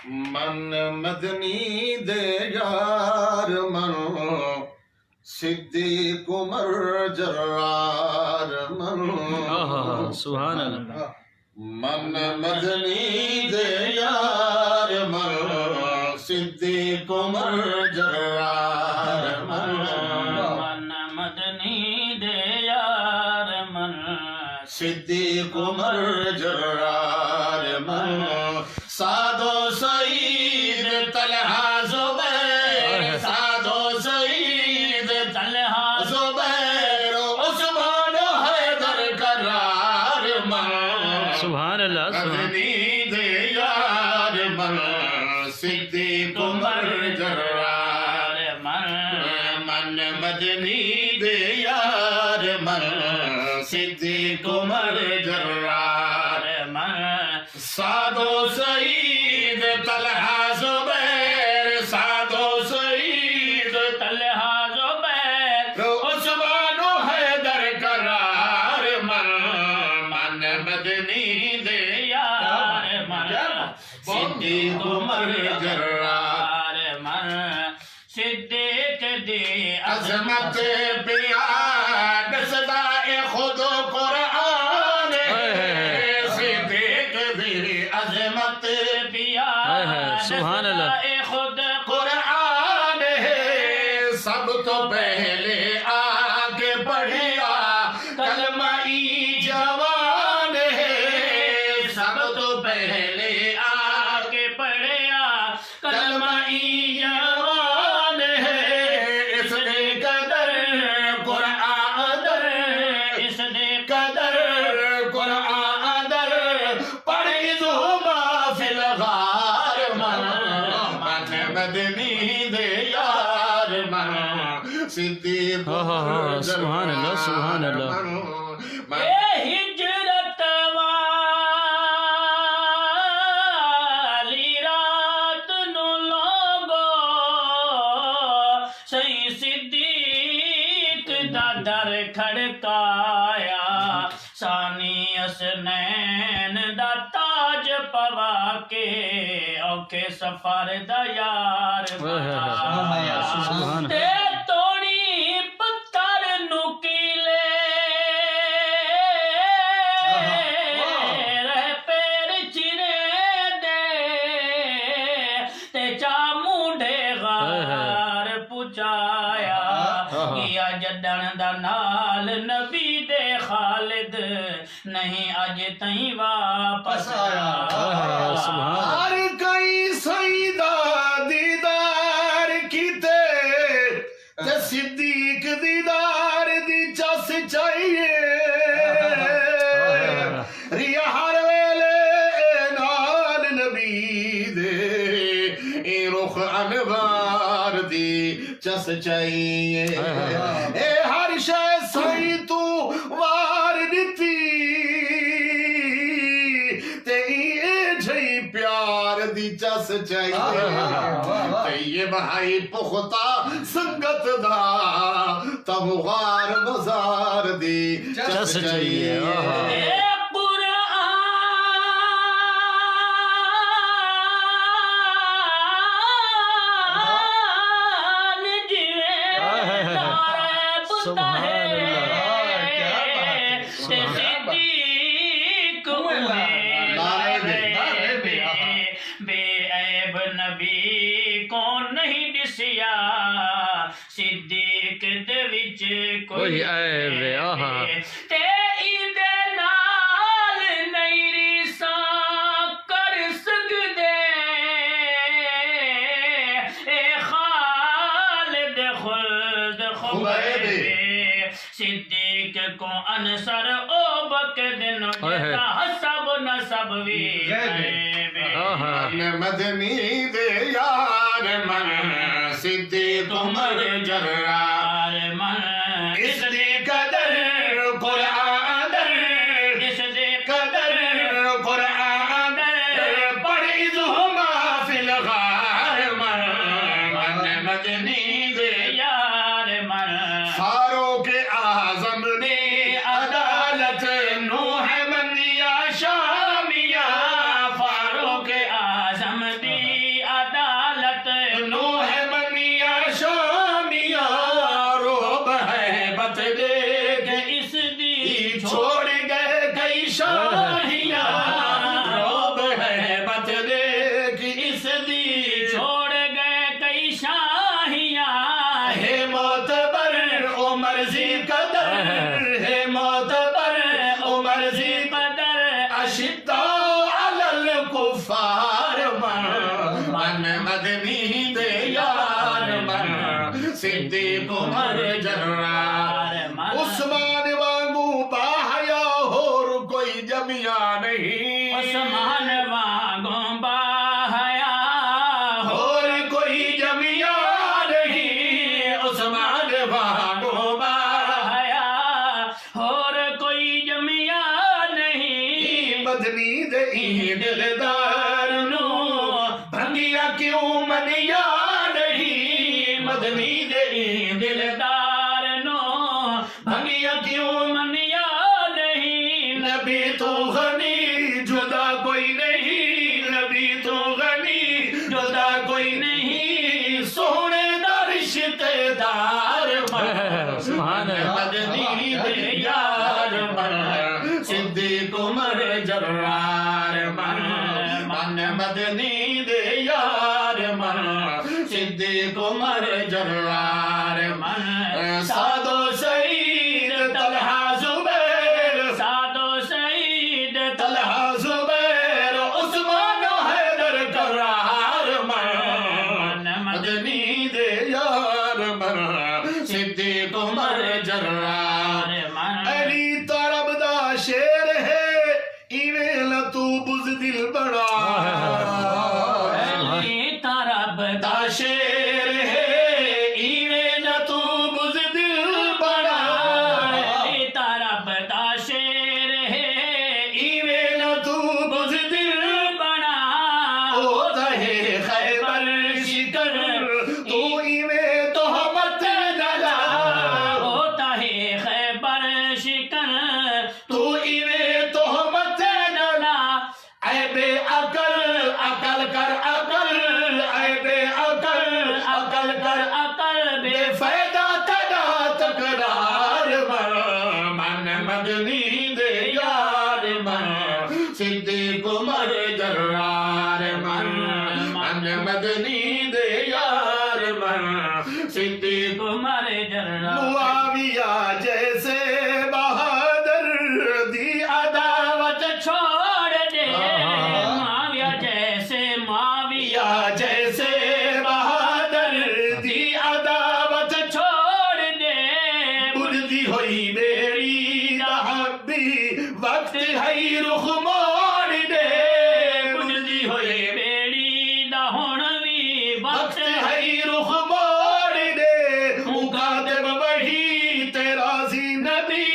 मन मदनी दे यार मन सिद्दीक उमर जर्रार मन सुभान अल्लाह। मन मदनी दे यार मन सिद्दीक उमर जर्रार मन मदनी दे यार मन सिद्दीक उमर जर्रार मन सादो सईद तलहा जुबैर सादो सईद तलहा जुबैर उस्मान हैदर करार मन सुभान अल्लाह। मदनी दे यार मन सिद्दीक उमर जर्रार मन मन मदनी दे यार मन सिद्दीक उमर जर्रार मन सादो सईद तलहा जुबैर सादो सईद तलहा जुबैर उस्मान हैदर करार मन मन मदनी दे यार मन सिद्दीक उमर जर्रार मन सिद्दीक दे अजमत पिया दसदाए खुद कुरान सिद्दीक दी अजमत पिया सुभान अल्लाह। खुद कुरान है सब तो पहले आगे बढ़िया कलमा ई जवान है सब तो पहले आगे बढ़िया कलमा ई जवान है इसने कदर कुरान इसने कदर कुरान पढ़ी जुमा फिल गार मन मन मदनी दे यार मन सिद्दीक सुभान अल्लाह, सुभान अल्लाह। हिजरत वाली रात नु लोगो सही सिद्दीक दा दर खड़काया सानी असनैन दा ताज पवा के औखे सफर दा यार बनाया सुभान ते तोड़ी पत्थर नुकीले रह पैर चिरे दे ते चामुंडे गार पुचाया किया जडन दा नाल नबी दे खालिद नहीं अज तई वापस आया हर कई सईदा दीदार कीते ते सिद्दीक दीदार दी चस चाहिए रिया हर वेले नाल नबी दे ए रुख अनवार दी चस चाहिए ए हर शय सही तू वार दिती ते ये झई प्यार दी चस चाहिए ते ये भाई पुख्ता संगत दा तब गार बाजार दी चस चाहिए सिद्दीक दे विच कोई ऐब आहा ते इदे नाल नहीं रिसा कर सकदे ए खालिद खुल्द खुबैबे सिद्दीक को अनसर ओ बकद नो जेता हसब नसब वी मदनी दे यार मन सिद्दीक उमर जर्रार मन इसने कदर कुरान इसदे कदर कुरान पढ़ी जुमा फिल गार मन मन मदनी दे यार मन फारूक आजम ने अदालत नूह मनिया शामिया फारूक आजम दी जिस दी छोड़ गए कई शाहियां हे मोतबर उमर जी कदर हे मोतबर उमर जी कदर अशिद्दा अलल कुफार मन मदनी दे यार मन सिद्दीक उमर जर्रार उस्मान वांगू बाहया होर कोई जमिया नहीं उस्मान वांगू बाहया और कोई जमिया नहीं उस्मान वांगू बाहया और कोई जमिया नहीं मदनी दे दिलदार नो भंगिया क्यों मनिया नहीं मदनी दे दिलदार नो भंगिया क्यों मनिया नहीं नबी तो गनी जुदा कोई नहीं नबी तो गनी जुदा कोई नहीं सोने दा रिश्तेदार सुभान अल्लाह। मदनी दे यार मन सिद्दीक उमर जर्रार मन मदनी दे यार मन सिद्दीक उमर जर्रार मन सादो सईद तलहा जुबैर सादो सईद तलहा जुबैर उस्मान हैदर करार मन मदनी दे यार मन सिद्दीक उमर जर्रार अली तरब दा शेर है इवें तू बुज़दिल बड़ा अली तरब दा शेर है इवें तू बुज़दिल बड़ा अली तरब दा शेर है इवें तू बुज़दिल बना ओ दहे खैबर शिकर तू इवें तोहमत डला होता है खैबर शिकन तू इवें तोहमत डला ऐबे अकल अकल कर अकल ऐबे अकल अकल कर अकल बेफायदा तड़ा तकरार मन मदनी दे यार मन सिद्दीक उमर जर्रार मन मदनी दे यार मन सिद्दीक उमर जर्रा मुआविया जैसे बहादुर दी अदावत छोड़ दे माविया जैसे माविया या जैसे बहादुर दी अदावत छोड़ दे बुलदी हुई बेड़ी दहबी वक्त है रुख मोड़ दे बुलदी हुई बेड़ी दा हुण भी वक्त वक्त है रुख मोड़ दे मुकातिब वही तेरा जी नबी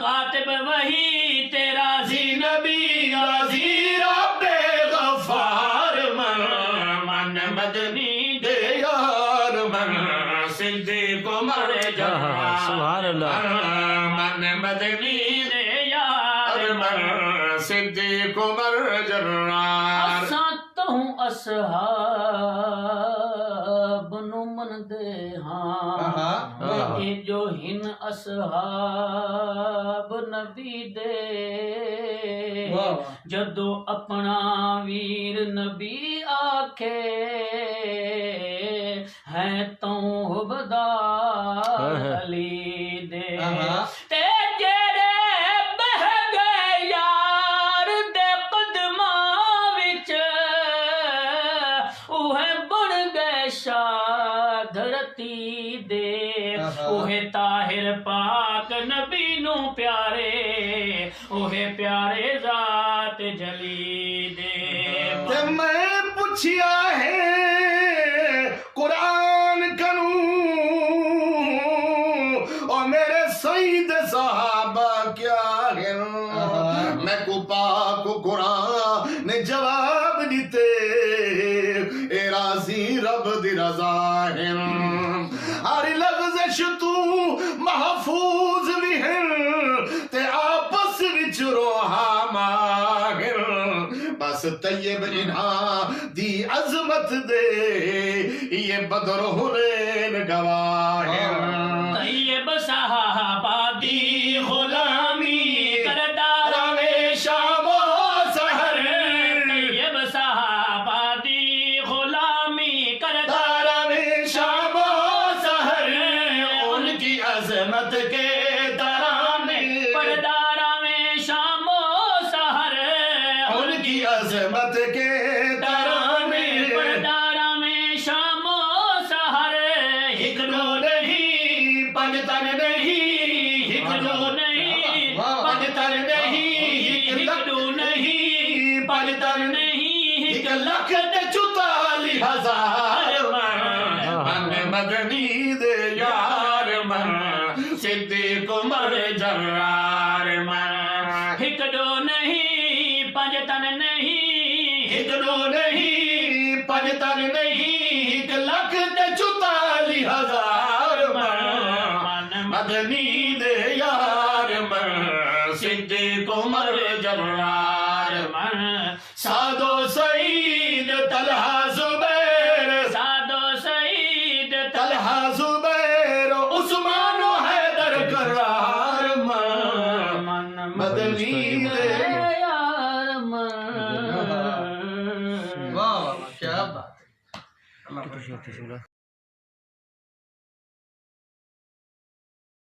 कातिब वही तेरा जी नबी राजी रब्बे गफ्फार मन मदनी दे यार मन सिद्दीक उमर जर्रार सुभान अल्लाह। मन मदनी दे यार मन सिद्दीक उमर जर्रार असां तहूं असहाब नु मनदे हां ए जो हिन असहाब नबी दे जदों अपना वीर नबी आखे है तू हुबदार अली दे ते जेड़े बह गए यार दे कदमां विच उहे बन गए शाह धरती दे उहे ताहिर पाक नबी नू प्यारे उहे प्यारे जात जली दे ते मैं पूछिया है कुरान करूं और मेरे सईद साहबा क्या है मैं को पाक कुरान ने जवाब दीते ए राजी रब दी रजा है हर लफ्ज़ तू महफूज भी है ते आपस विच रोहा माहिर बस तैयब इन्हा दी अजमत दे ये बदर हुनैन गवाह तैयब साहबा दी गुलामी करदार रावे शामो सहर तैयब साहबा दी मदनी दे यार मन सिद्दीक उमर जर्रार मन हिकड़ो नहीं पंजतन नहीं हिकड़ो नहीं पंजतन नहीं 1,44,000 मन मदनी दे यार मन सिद्दीक उमर जर्रार मन सादो सईद तलहा जुबैर सादो सईद तलहा जुबैर उस्मान हैदर करार मन मदनी दे यार मन वाह वाह क्या बात है। अल्लाह किती